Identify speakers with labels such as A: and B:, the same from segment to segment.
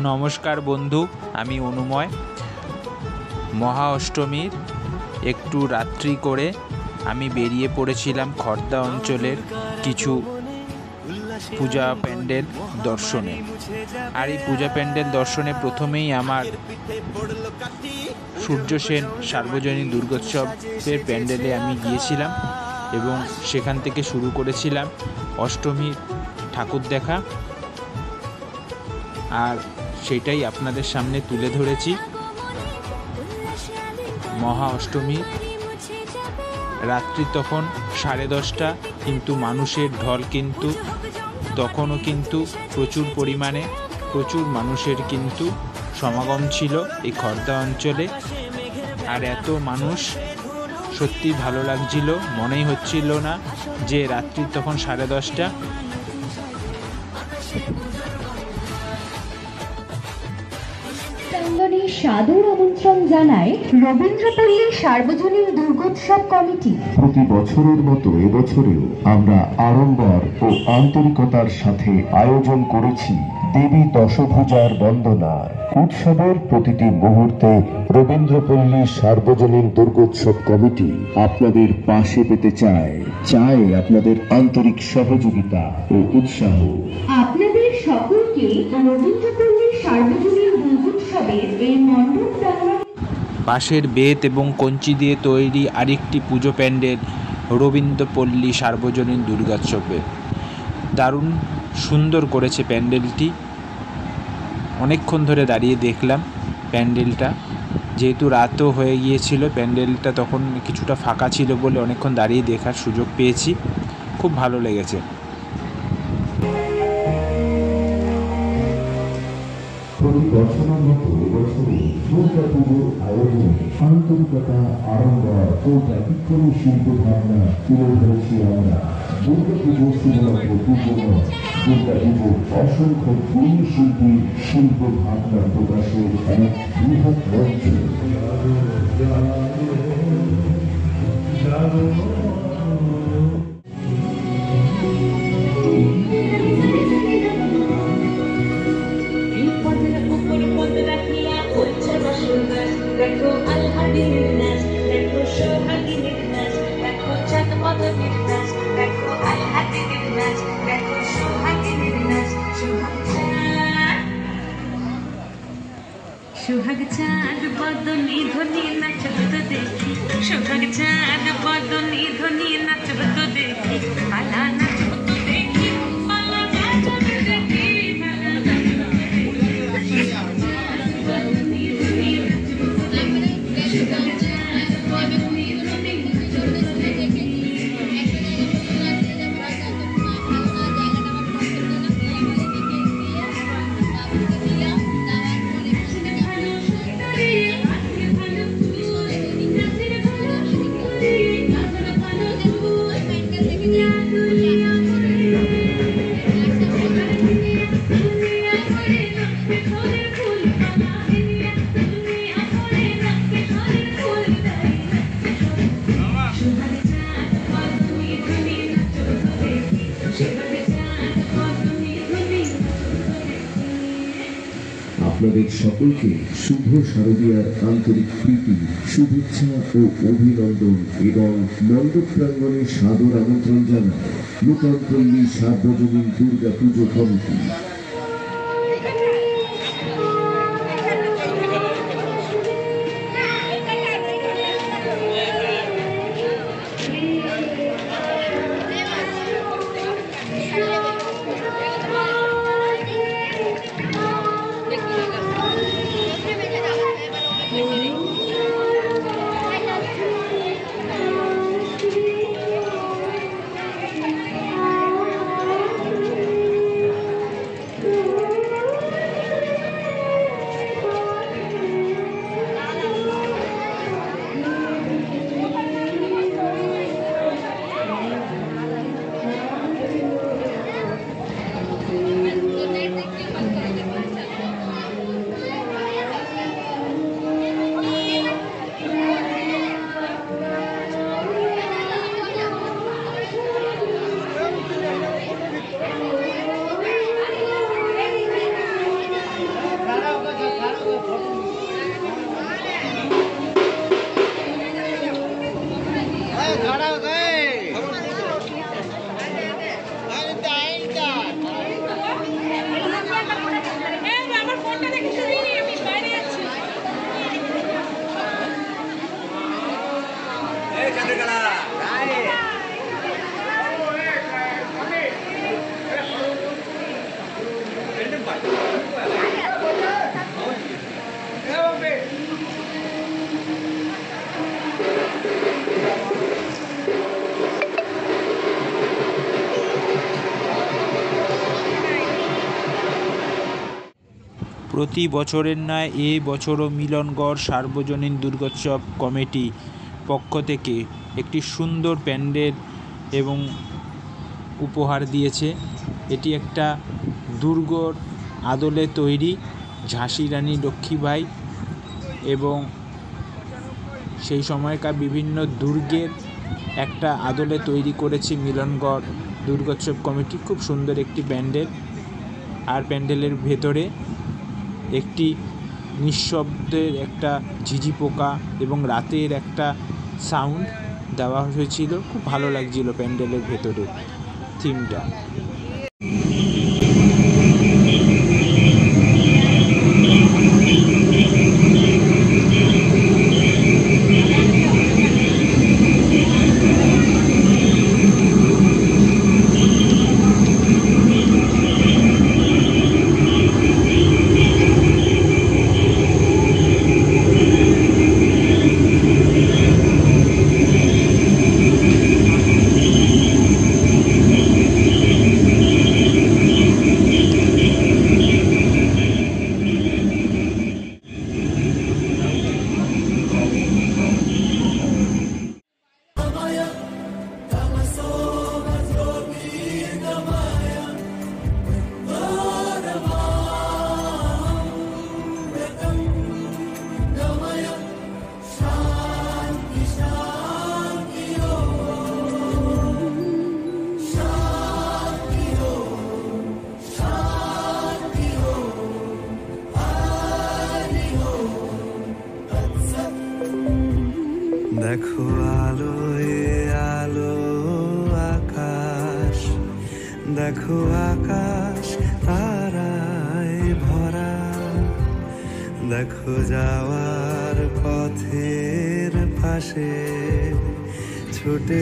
A: নমস্কার বন্ধু, আমি অনুময়। মহা অষ্টমীর একটু রাত্রি করে আমি বেরিয়ে পড়েছিলাম খর্দা অঞ্চলের কিছু পূজা প্যান্ডেল দর্শনে। আর এই পূজা প্যান্ডেল দর্শনে প্রথমেই আমার সূর্য সেন সার্বজনীন দুর্গোৎসবের প্যান্ডেলে আমি গিয়েছিলাম এবং সেখান থেকে শুরু করেছিলাম অষ্টমীর ঠাকুর দেখা, আর সেটাই আপনাদের সামনে তুলে ধরেছি। মহা অষ্টমী রাত্রি তখন 10:30, কিন্তু মানুষের ঢল কিন্তু তখনও কিন্তু প্রচুর মানুষের কিন্তু সমাগম ছিল এই খর্দা অঞ্চলে। আর এত মানুষ সত্যি ভালো লাগছিল, মনেই হচ্ছিল না যে রাত্রি তখন 10:30।
B: সাদর আমন্ত্রণ জানায় রবীন্দ্রপল্লী সার্বজনীন দুর্গোৎসব কমিটি।
C: প্রতি বছরের মতো এবছরেও আমরা আড়ম্বর ও আন্তরিকতার সাথে আয়োজন করেছি দেবী দশভুজার বন্দনা উৎসবের। প্রতিটি মুহূর্তে রবীন্দ্রপল্লী সার্বজনীন দুর্গোৎসব কমিটি আপনাদের পাশে পেতে চায় আপনাদের আন্তরিক সহযোগিতা ও উৎসাহ।
B: আপনাদের সকলকে রবীন্দ্রপল্লী সার্বজনীন দুর্গোৎসবের এই মণ্ডপ প্রাঙ্গণে
A: বাঁশের বেত এবং কঞ্চি দিয়ে তৈরি আরেকটি পুজো প্যান্ডেল রবীন্দ্রপল্লী সার্বজনীন দুর্গোৎসবে। দারুণ সুন্দর করেছে প্যান্ডেলটি। অনেকক্ষণ ধরে দাঁড়িয়ে দেখলাম প্যান্ডেলটা, যেহেতু রাতও হয়ে গিয়েছিল, প্যান্ডেলটা তখন কিছুটা ফাঁকা ছিল বলে অনেকক্ষণ দাঁড়িয়ে দেখার সুযোগ পেয়েছি। খুব ভালো লেগেছে।
C: প্রতি বছরের মতো এবছরে দুর্গা পুজোর আয়োজনে আন্তরিকতা, আড়ম্বর ও ব্যতিক্রমী শিল্প ভাবনা তুলে ধরেছি আমরা। দুর্গা পুজো শুধুমাত্র পুজো নয়, দুর্গা পুজো অসংখ্য গুণী শিল্পীর শিল্প ভাবনা প্রকাশের এক বৃহৎ মঞ্চ।
D: সোহাগ চাঁদ বদনি ধ্বনি নাচব তো দেখি, সোহাগ চাঁদ বদনি ধ্বনি নাচব তো দেখি, পালা নাচব তো দেখি, পালা নাচব তো দেখি, পালা নাচব তো দেখি, সোহাগ চাঁদ বদনি ধ্বনি নাচব তো দেখি, সোহাগ চাঁদ বদনি ধ্বনি নাচব তো দেখি।
C: আপনাদের সকলকে শুভ শারদীয়ার আন্তরিক প্রীতি, শুভেচ্ছা ও অভিনন্দন এবং মণ্ডপ প্রাঙ্গণে সাদর আমন্ত্রণ জানায় নূতনপল্লী সার্বজনীন দুর্গা পুজো কমিটি।
A: প্রতি বছরের ন্যায় এ বছরও মিলনগড় সার্বজনীন দুর্গোৎসব কমিটি পক্ষ থেকে একটি সুন্দর প্যান্ডেল এবং উপহার দিয়েছে। এটি একটা দুর্গর আদলে তৈরি ঝাঁসি রানী লক্ষ্মীবাই এবং সেই সময়কার বিভিন্ন দুর্গের একটা আদলে তৈরি করেছে মিলনগড় দুর্গোৎসব কমিটি। খুব সুন্দর একটি প্যান্ডেল, আর প্যান্ডেলের ভেতরে একটি নিঃশব্দের একটা ঝিঝি পোকা এবং রাতের একটা সাউন্ড দেওয়া হয়েছিল। খুব ভালো লাগছিল প্যান্ডেলের ভেতরে থিমটা।
E: দেখো আলোয় আলো আকাশ, দেখো আকাশ তারায় ভরা, দেখো যাওয়ার পথের পাশে ছুটে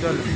A: চল।